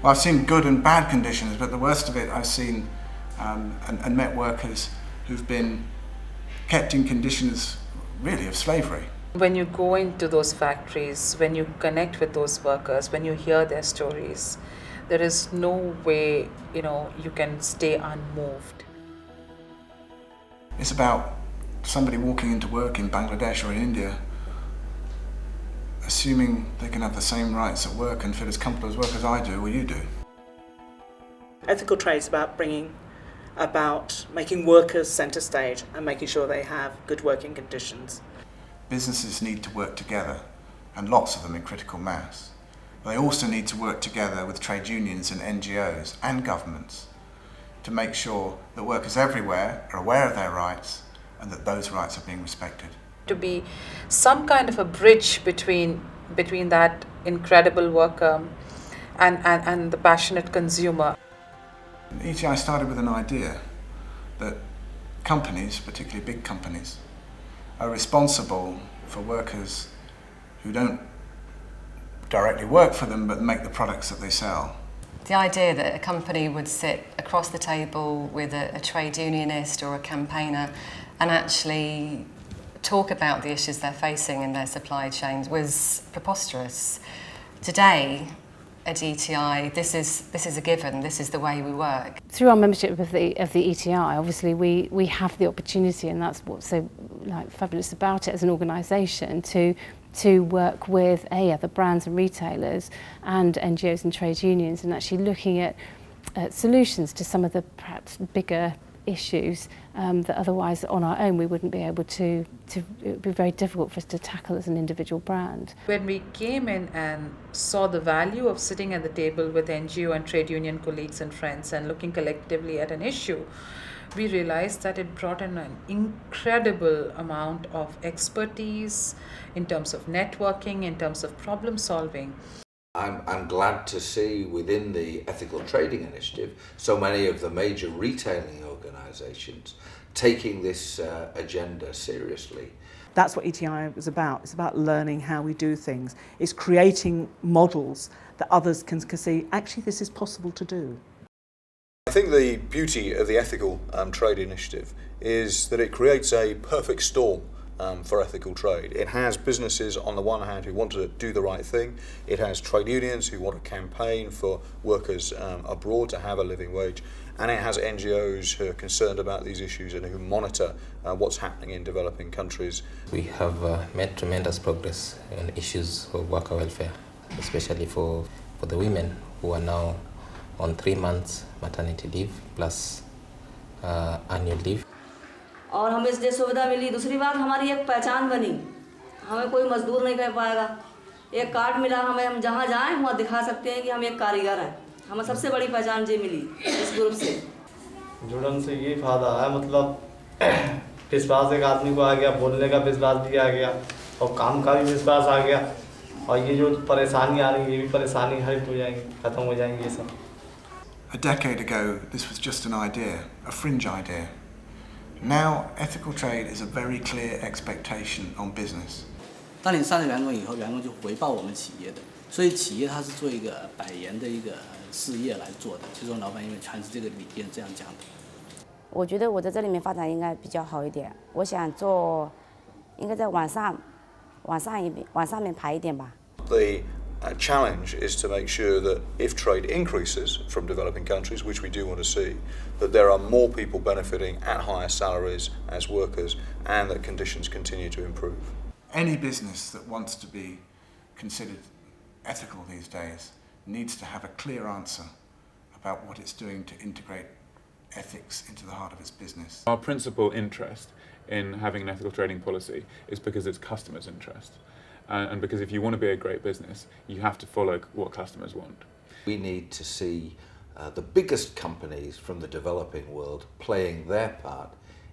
Well, I've seen good and bad conditions, but the worst of it I've seen and met workers who've been kept in conditions really of slavery. When you go into those factories, when you connect with those workers, when you hear their stories, there is no way, you can stay unmoved. It's about somebody walking into work in Bangladesh or in India, assuming they can have the same rights at work and feel as comfortable as work as I do or you do. Ethical trade is about making workers centre stage and making sure they have good working conditions. Businesses need to work together, and lots of them in critical mass. But they also need to work together with trade unions and NGOs and governments to make sure that workers everywhere are aware of their rights and that those rights are being respected. To be some kind of a bridge between that incredible worker and the passionate consumer. ETI started with an idea that companies, particularly big companies, are responsible for workers who don't directly work for them but make the products that they sell. The idea that a company would sit across the table with a trade unionist or a campaigner and actually talk about the issues they're facing in their supply chains was preposterous. Today, at ETI, this is a given. This is the way we work. Through our membership of the ETI, obviously we have the opportunity, and that's what's so fabulous about it as an organisation, to work with other brands and retailers and NGOs and trade unions, and actually looking at solutions to some of the perhaps bigger issues that otherwise on our own we wouldn't be able to it would be very difficult for us to tackle as an individual brand. When we came in and saw the value of sitting at the table with NGO and trade union colleagues and friends and looking collectively at an issue, we realized that it brought in an incredible amount of expertise in terms of networking, in terms of problem solving. I'm glad to see within the Ethical Trading Initiative so many of the major retailing organisations taking this agenda seriously. That's what ETI is about. It's about learning how we do things. It's creating models that others can see, actually this is possible to do. I think the beauty of the Ethical Trade Initiative is that it creates a perfect storm for ethical trade. It has businesses on the one hand who want to do the right thing. It has trade unions who want to campaign for workers abroad to have a living wage. And it has NGOs who are concerned about these issues and who monitor what's happening in developing countries. We have made tremendous progress on issues of worker welfare, especially for the women who are now on 3 months maternity leave plus annual leave. और हमें इसलिए सुविधा मिली। दूसरी बात हमारी एक पहचान बनी, हमें कोई मजदूर नहीं कह पाएगा। एक कार्ड मिला हमें, हम जहाँ जाएं वहाँ दिखा सकते हैं कि हम एक कारीगर हैं। हमें सबसे बड़ी पहचान ये मिली इस ग्रुप से। जुड़न से ये फायदा है, मतलब विश्वास एक आदमी को आ गया, बोलने का विश्वास भी आ गया और काम का भी विश्वास आ गया, और ये जो परेशानी आ रही है ये भी परेशानी हल हो जाएंगी, खत्म हो जाएंगी ये सब। A decade ago, this was just an idea, a fringe idea. Now, ethical trade is a very clear expectation on business. 当你上了员工以后，员工就回报我们企业的，所以企业它是做一个百年的一个事业来做的。其中老板因为全是这个理念这样讲的。我觉得我在这里面发展应该比较好一点。我想做，应该在往上面排一点吧。The challenge is to make sure that if trade increases from developing countries, which we do want to see, that there are more people benefiting at higher salaries as workers and that conditions continue to improve. Any business that wants to be considered ethical these days needs to have a clear answer about what it's doing to integrate ethics into the heart of its business. Our principal interest in having an ethical trading policy is because it's customers' interest. And because if you want to be a great business, you have to follow what customers want. We need to see the biggest companies from the developing world playing their part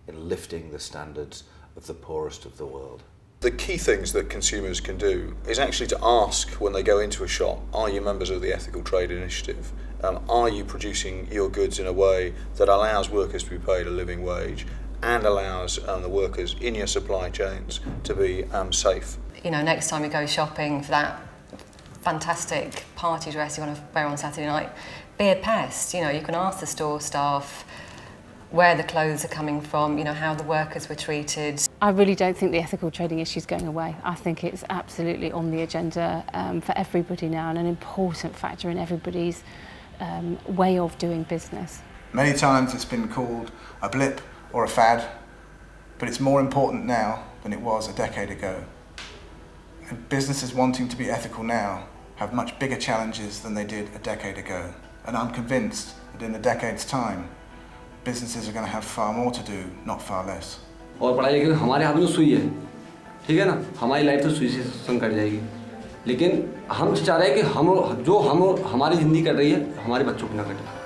in lifting the standards of the poorest of the world. The key things that consumers can do is actually to ask when they go into a shop, are you members of the Ethical Trade Initiative? Are you producing your goods in a way that allows workers to be paid a living wage and allows the workers in your supply chains to be safe? You know, next time we go shopping for fantastic party dress you want to wear on Saturday night, be a pest. You know, you can ask the store staff where the clothes are coming from, you know, how the workers were treated. I really don't think the ethical trading issue is going away. I think it's absolutely on the agenda for everybody now and an important factor in everybody's way of doing business. Many times it's been called a blip or a fad, but it's more important now than it was a decade ago. And businesses wanting to be ethical now have much bigger challenges than they did a decade ago. And I'm convinced that in a decade's time, businesses are going to have far more to do, not far less. और पढ़ाई लिखाई हमारे हाथ में सुई है, ठीक है ना, हमारी लाइफ तो सुई से संग कट जाएगी, लेकिन हम चाह रहे हैं कि हम जो हमारी ज़िंदगी कट रही है हमारे बच्चों की ना कटे।